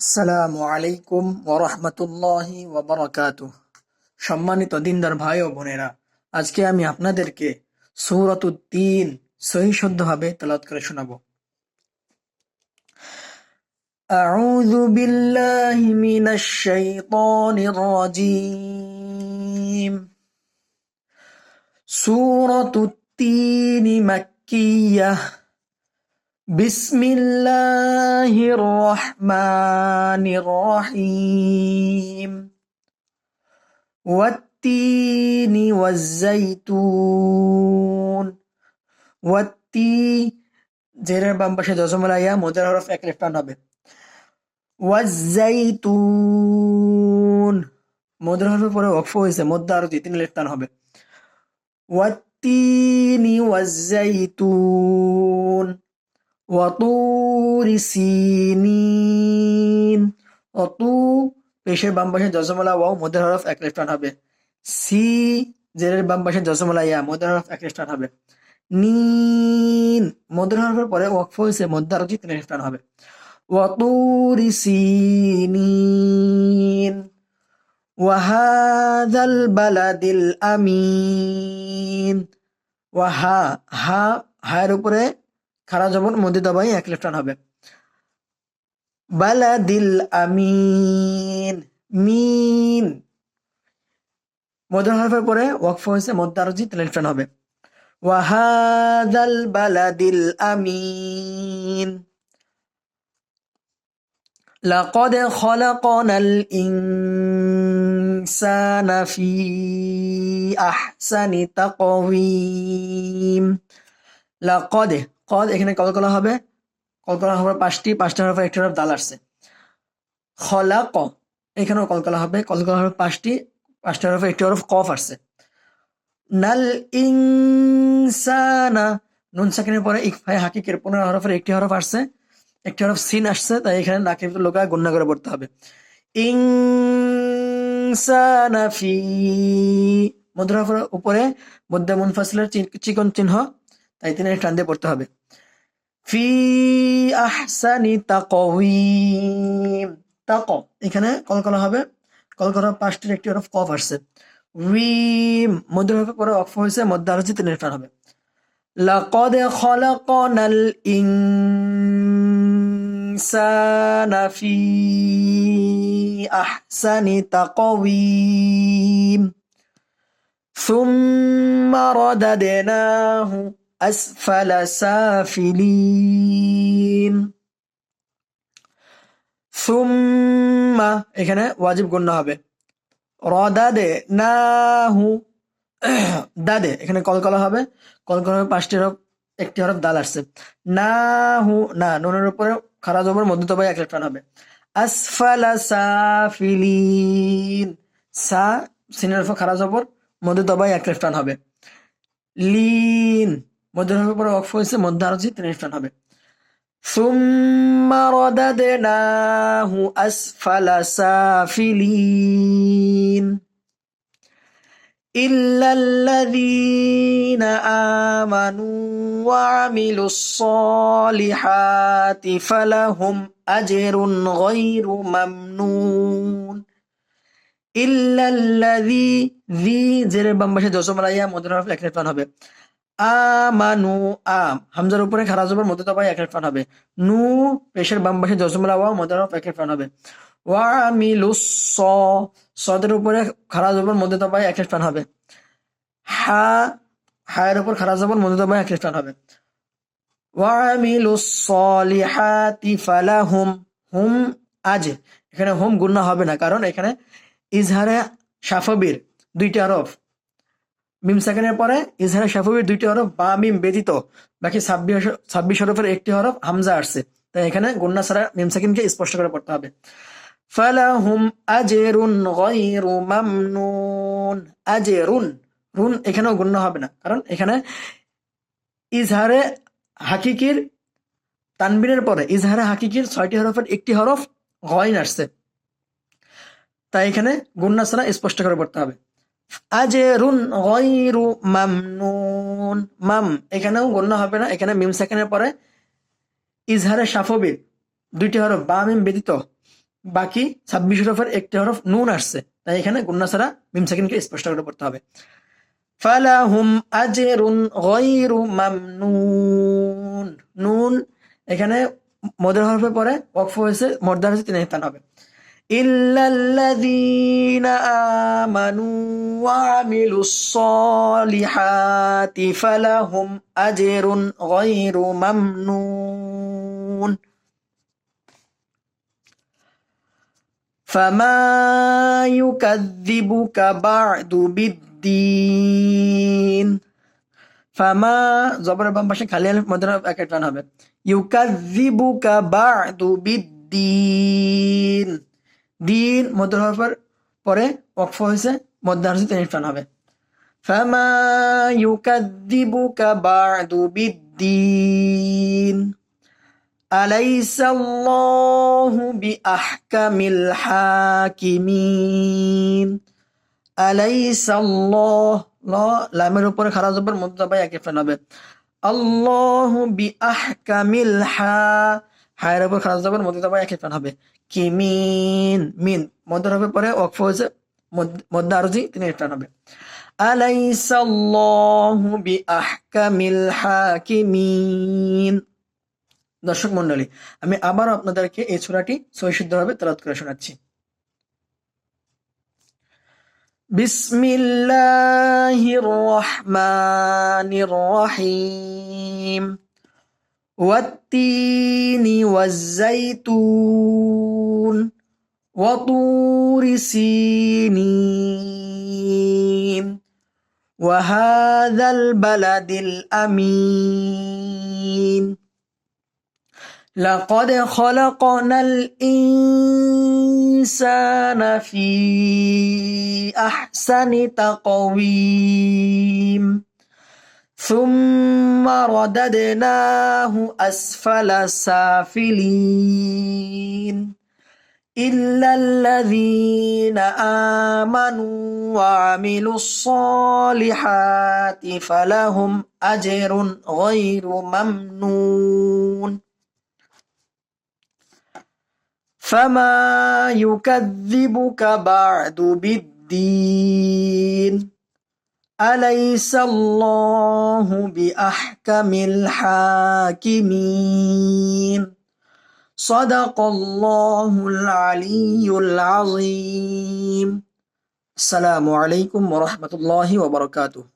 আসসালামু আলাইকুম ওরহমতুল্লাহি ওয়াবারাকাতুহ। সম্মানিত দিনদার ভাই ও বোনেরা, আজকে আমি আপনাদেরকে সূরাতুত তিন সহি শুদ্ধভাবে তেলাওয়াত করে শোনাবো। আউযু বিল্লাহি মিনাশ শাইতানির রাজীম। সূরাতুত তিন মাক্কিয়াহ। বিসমিল্লাহির রহমানির রহিম। والتين والزيتون ওয়াত্তি জেরের বাম পাশে জজমলা ইয়া মোদের হরফ এক লেফট টান হবে। ওয়াজ্জাইতুন মোদের হরফের পরে ওয়াকফ হয়েছে, মধ্যে আরো তিন লেফট টান হবে। ওয়াত্তিনি ওয়াজ্জাইতুন ওয়াতুরি সিনিন। অতু পেশের বাম পাশে জজমলা ওয়াও মোদের হরফ এক লেফট টান হবে। সি জেরের বাম পাশে জজমলা ইয়া মোদের হরফ এক লেফট টান হবে। নিন মোদের হরফের পরে ওয়াকফ হয়েছে, মধ্যে আরো তিন লেফট টান হবে। ওয়াতুরি সিনিন ওয়াহাদাল বালাদিল আমিন। ওয়াহা হা হায়ের উপরে খারা জবর মধ্যে দবাই এক লেফট টান হবে। বালাদিল আমিন মিন মধ্যে হরফের পরে ওয়াকফ হয়েছে, মধ্যে আরো তিন লেফট টান হবে। ওয়াহাদাল বালাদিল আমিন। লাকাদ খলাকনাল ইনসানা ফি আহসানি তাকওয়িম। লাকাদ কদ এখানে কলকলা হবে, কলকলা হবে পাঁচটা হরফে একটি হরফ দাল আসছে। খলাক এখানেও কলকলা হবে, কলকলা হবে পাঁচটা হরফে একটি হরফ কফ আসছে। নাল ইনসানা নুন সাকিনের পরে ইকফায়ে হাকিকের 15 হরফের একটি হরফ আসছে, একটি হরফ সিন আসছে, তাই এখানে নাকিব লোকা গুণনা করে পড়তে হবে। ইনসানা ফি মধ্যে হরফের উপরে মধ্যে মুনফাসিলের চিকন চিহ্ন, তাই তিনি টান দিয়ে পড়তে হবে। ফি আহসানি তাকওয়িম তাক এখানে কলকলা হবে, কলকলা পাঁচটির একটি হরফ কফ আসছে। উইম মধ্যে হরফের পরে অক্ফ হয়েছে, মধ্যে আরো তিন টান হবে। লাকাদ খলাকনাল ইনসানা ফি আহসানি তাকওয়িম সুম্মা রাদাদনাহু আসফালা সাফিলিন। সুম্মা এখানে ওয়াজিব গুণনা হবে। রদাদে নাহু দাদে এখানে কলকলা হবে, কলকলা হবে পাঁচটি হরফ একটি হরফ দাল আসছে। নাহু না নুনের উপরে খারা জবর মধ্য তবাই এক লেফট টান হবে। আসফালা সাফিলিন সা সিনের উপর খারা জবর মধ্য তবাই এক লেফট টান হবে। লিন মধ্য হরফের পরে ওয়াকফ হয়েছে, মধ্য আরো তিন লেফট টান হবে। সুম্মা রাদাদনাহু আসফালা সাফিলিন ইল্লাল্লাযীনা আমানু ওয়া আমিলুস সলিহাতি ফালাহুম আজরুন গায়রু মামনুন। ইল্লাল্লাযী যী জেরের বাম পাশে জজমলা ইয়া মধ্যে হরফ এক লেফট টান হবে। আমানু হামজার উপরে খারা জবর মধ্যে তবাই এক লেফট টান হবে। নু পেশের বাম পাশে জজমলা ওয়া মধ্যে হরফ এক লেফট টান হবে। ওয়া আমিলুস সদের উপরে খারা জবর মধ্যে তবাই এক লেফট টান হবে। হা হায়ের উপর খারা জবর মধ্যে তবাই এক লেফট টান হবে। ওয়া আমিলুস সলিহাতি ফালাহুম হুম আজ এখানে হুম গুণনা হবে না, কারণ এখানে ইজহারে শাফবির দুইটি হরফ, মিম সাকিনের পরে ইজহারে শাফবির দুইটি হরফ বা মিম ব্যতীত বাকি 26 হরফের একটি হরফ হামজা আসছে, তাই এখানে গুণনা ছাড়া মিম সাকিনকে স্পষ্ট করে পড়তে হবে। ফালাহুম আজরুন গায়রু মামনুন। আজরুন রুন এখানেও গুণনা হবে না, কারণ এখানে ইজহারে হাকিকির তানবিনের পরে ইজহারে হাকিকির 6টি হরফের একটি হরফ গয়ন আসছে, তাই এখানে গুণনা ছাড়া স্পষ্ট করে পড়তে হবে। আজরুন গায়রু মামনুন মাম এখানেও গুণনা হবে না, এখানে মিম সাকিনের পরে ইজহারে শাফবির দুইটি হরফ বা মিম ব্যতীত বাকি 26 হরফের একটি হরফ নুন আসছে, তাই এখানে গুন্না ছাড়া মিম সাকিনকে স্পষ্ট করে পড়তে হবে। ফালাহুম আজরুন গায়রু মামনুন, নুন এখানে মদের হরফে পরে ওয়াকফ হয়েছে, মর্দার হয়েছে, তিন স্থান হবে। ইল্লাল্লাযীনা আমানু ওয়া আমিলুস সলিহাতি ফালাহুম আজরুন গায়রু মামনুন। ফামা ইউকাযযিবুকা বা'দু বিদ্দীন, ফামা জবরের বাম পাশে খালি আলিফ মধ্যে এক টান হবে। ইউকাযযিবুকা বা'দু বিদ্দীন, দিন মধ্য হরফের পরে ওয়াকফ হয়েছে, মধ্য হরফে তিন টান হবে। ফামা ইউকাযযিবুকা বা'দু বিদ্দীন আলাইসাল্লাহু বিআহকামিল হাকিমিন। আলাইসাল্লাহ, ল লামের উপরে খারা জবর মধ্য পাই এক টান হবে। আল্লাহু বিআহকামিল হায়ের উপর খারা জবর মধ্য পাই এক টান হবে। কিমিন, মিন মধ্য হরফের পরে ওয়াকফ হয়েছে, মধ্য আরজি তিন টান হবে। আলাইসাল্লাহু বিআহকামিল হাকিমিন। দর্শক মন্ডলী, আমি আবারও আপনাদেরকে এই সূরাটি সহিশুদ্ধভাবে তেলাওয়াত করে শোনাচ্ছি। বিসমিল্লাহির রহমানির রহিম। ওয়াত-তিনি ওয়াজ-যাইতুন ওয়া তুরি সিনিন ওয়া হাযাল বালাদিল আমিন। لقد خلقنا الإنسان في أحسن تقويم ثم رددناه أسفل سافلين إلا الذين آمنوا وعملوا الصالحات فلهم أجر غير ممنون فما يكذبك بعد بالدين أليس الله بأحكم الحاكمين صدق الله العلي العظيم السلام عليكم ورحمة الله وبركاته